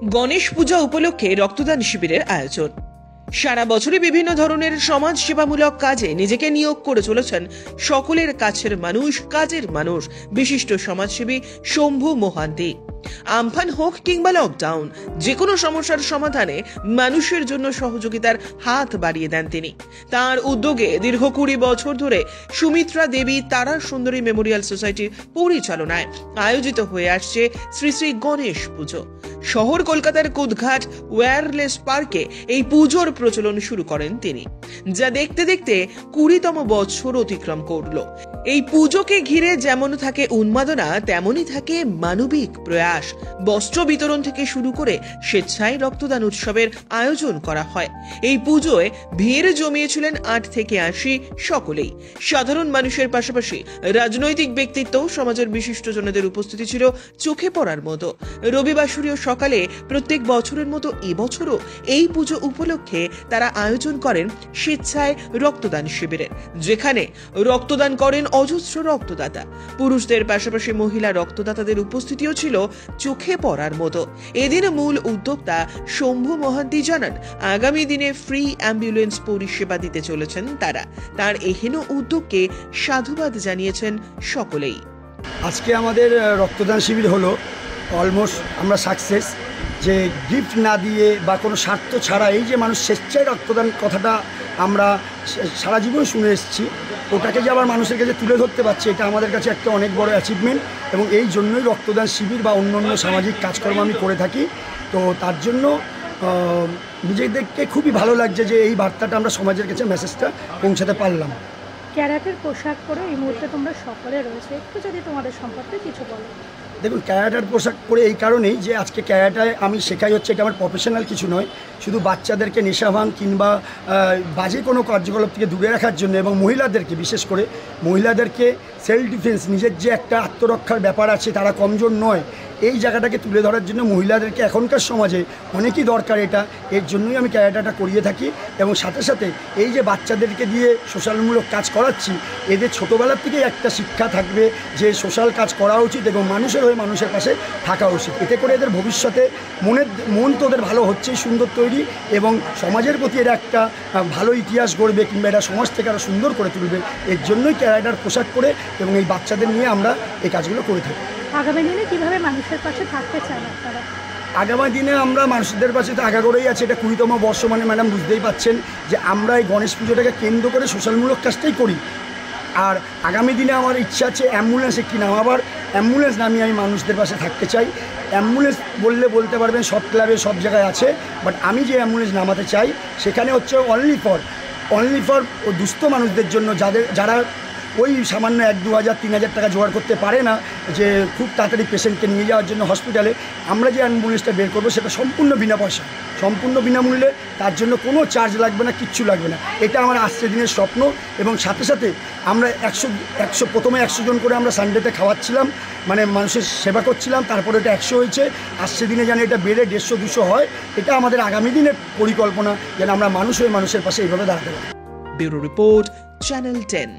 গণেশ পূজা উপলক্ষে রক্তদান শিবিরের আয়োজন। সারা বছরই বিভিন্ন ধরনের সমাজ সেবামূলক কাজে নিজেকে নিয়োগ করে চলেছেন সকলের কাছের মানুষ, কাজের মানুষ, বিশিষ্ট সমাজসেবী শম্ভু মোহান্তি। আমফান হোক কিংবা লকডাউন, যে কোনো সমস্যার সমাধানে মানুষের জন্য সহযোগিতার হাত বাড়িয়ে দেন তিনি। তার উদ্যোগে দীর্ঘ 20 বছর ধরে সুমিত্রা দেবী তারা সুন্দরী মেমোরিয়াল সোসাইটির পরিচালনায় আয়োজিত হয়ে আসছে শ্রী শ্রী গণেশ পুজো। শহর কলকাতার কুদঘাট ওয়্যারলেস পার্কে এই পুজোর প্রচলন শুরু করেন তিনি, যা দেখতে দেখতে 20তম বছর অতিক্রম করলো। এই পুজোকে ঘিরে যেমন থাকে উন্মাদনা, তেমনই থাকে মানবিক প্রয়াস। বস্ত্র বিতরণ থেকে শুরু করে স্বেচ্ছায় রক্তদান উৎসবের আয়োজন করা হয়। এই পুজোয় ভিড় জমিয়েছিলেন 8 থেকে 80 সকলেই। সাধারণ মানুষের পাশাপাশি রাজনৈতিক ব্যক্তিত্ব, সমাজের বিশিষ্টজনদের উপস্থিতি ছিল চোখে পড়ার মতো। রবিবাসরীয় সকালে প্রত্যেক বছরের মতো এবছরও এই পুজো উপলক্ষে তারা আয়োজন করেন স্বেচ্ছায় রক্তদান শিবিরের, যেখানে রক্তদান করেন অজস্র রক্তদাতা। পুরুষদের পাশাপাশি মহিলা রক্তদাতাদের উপস্থিতিও ছিল চোখে পড়ার মতো। এদিন মূল উদ্যোক্তা শম্ভু মোহান্তি জানান, আগামী দিনে ফ্রি অ্যাম্বুলেন্স পরিষেবা দিতে চলেছেন তারা। তার এহেন উদ্যোগকে সাধুবাদ জানিয়েছেন সকলেই। আজকে আমাদের রক্তদান শিবির হলো অলমোস্ট আমরা সাকসেস। যে গিফট না দিয়ে বা কোনো স্বার্থ ছাড়া এই যে মানুষ স্বেচ্ছায় রক্তদান কথাটা আমরা সারা জীবন শুনে এসেছি, ওটাকে যে আবার মানুষের কাছে তুলে ধরতে পারছে, এটা আমাদের কাছে একটা অনেক বড় অ্যাচিভমেন্ট। এবং এই জন্যই রক্তদান শিবির বা অন্য সামাজিক কাজকর্ম আমি করে থাকি। তো তার জন্য নিজেদেরকে খুবই ভালো লাগছে যে এই বার্তাটা আমরা সমাজের কাছে মেসেজটা পৌঁছাতে পারলাম। ক্যারাটের পোশাক পরে এই মুহূর্তে তোমরা সকলে রয়েছে, একটু যদি তোমাদের সম্পর্কে কিছু বলো। দেখুন, ক্যারাটার পোশাক পরে এই কারণেই যে আজকে ক্যারাটায় আমি শেখাই হচ্ছে, এটা আমার প্রফেশনাল কিছু নয়, শুধু বাচ্চাদেরকে নেশাভান কিংবা বাজে কোনো কার্যকলাপ থেকে দূরে রাখার জন্য, এবং মহিলাদেরকে, বিশেষ করে মহিলাদেরকে সেলফ ডিফেন্স, নিজের যে একটা আত্মরক্ষার ব্যাপার আছে, তারা কমজোর নয়, এই জায়গাটাকে তুলে ধরার জন্য মহিলাদেরকে এখনকার সমাজে অনেকই দরকার এটা। এর জন্যই আমি ক্যারাটাটা করিয়ে থাকি। এবং সাথে সাথে এই যে বাচ্চাদেরকে দিয়ে সোশ্যালমূলক কাজ করাচ্ছি, এদের ছোটোবেলার থেকেই একটা শিক্ষা থাকবে যে সোশ্যাল কাজ করা উচিত এবং মানুষের হয়ে মানুষের পাশে থাকা উচিত। এতে করে এদের ভবিষ্যতে মন তো ওদের ভালো হচ্ছেই, সুন্দর তৈরি, এবং সমাজের প্রতি এরা একটা ভালো ইতিহাস গড়বে কিংবা এরা সমাজ থেকে আরও সুন্দর করে তুলবে। এর জন্যই ক্যারাটার পোশাক পরে এবং এই বাচ্চাদের নিয়ে আমরা এই কাজগুলো করে থাকি। আগামী দিনে কীভাবে মানুষের পাশে থাকতে চান আপনারা? আগামী দিনে আমরা মানুষদের পাশে তো আগা করেই আছে। এটা 20তম বর্ষ, মানে ম্যাডাম বুঝতেই পাচ্ছেন যে আমরা এই গণেশ পুজোটাকে কেন্দ্র করে সোশ্যালমূলক কাজটাই করি। আর আগামী দিনে আমার ইচ্ছা আছে অ্যাম্বুলেন্স একটি নামাবার। অ্যাম্বুলেন্স নামিয়ে আমি মানুষদের পাশে থাকতে চাই। অ্যাম্বুলেন্স বলতে পারবেন সব ক্লাবে সব জায়গায় আছে, বাট আমি যে অ্যাম্বুলেন্স নামাতে চাই সেখানে হচ্ছে অনলি ফর দুস্থ মানুষদের জন্য, যারা ওই সামান্য 1-2 হাজার 3 হাজার টাকা জোগাড় করতে পারে না যে খুব তাড়াতাড়ি পেশেন্টকে নিয়ে যাওয়ার জন্য হসপিটালে। আমরা যে অ্যাম্বুলেন্সটা বের করবো সেটা সম্পূর্ণ বিনা পয়সা, সম্পূর্ণ বিনামূল্যে, তার জন্য কোনো চার্জ লাগবে না, কিচ্ছু লাগবে না। এটা আমার আসছে দিনের স্বপ্ন। এবং সাথে সাথে আমরা প্রথমে 100 জন করে আমরা সানডেতে খাওয়াচ্ছিলাম, মানে মানুষের সেবা করছিলাম, তারপরে এটা 100 হয়েছে। আসছে দিনে যেন এটা বেড়ে 150-200 হয়, এটা আমাদের আগামী দিনের পরিকল্পনা, যেন আমরা মানুষ হয়ে মানুষের পাশে এইভাবে দাঁড়াতে পারি। Bureau report, channel 10।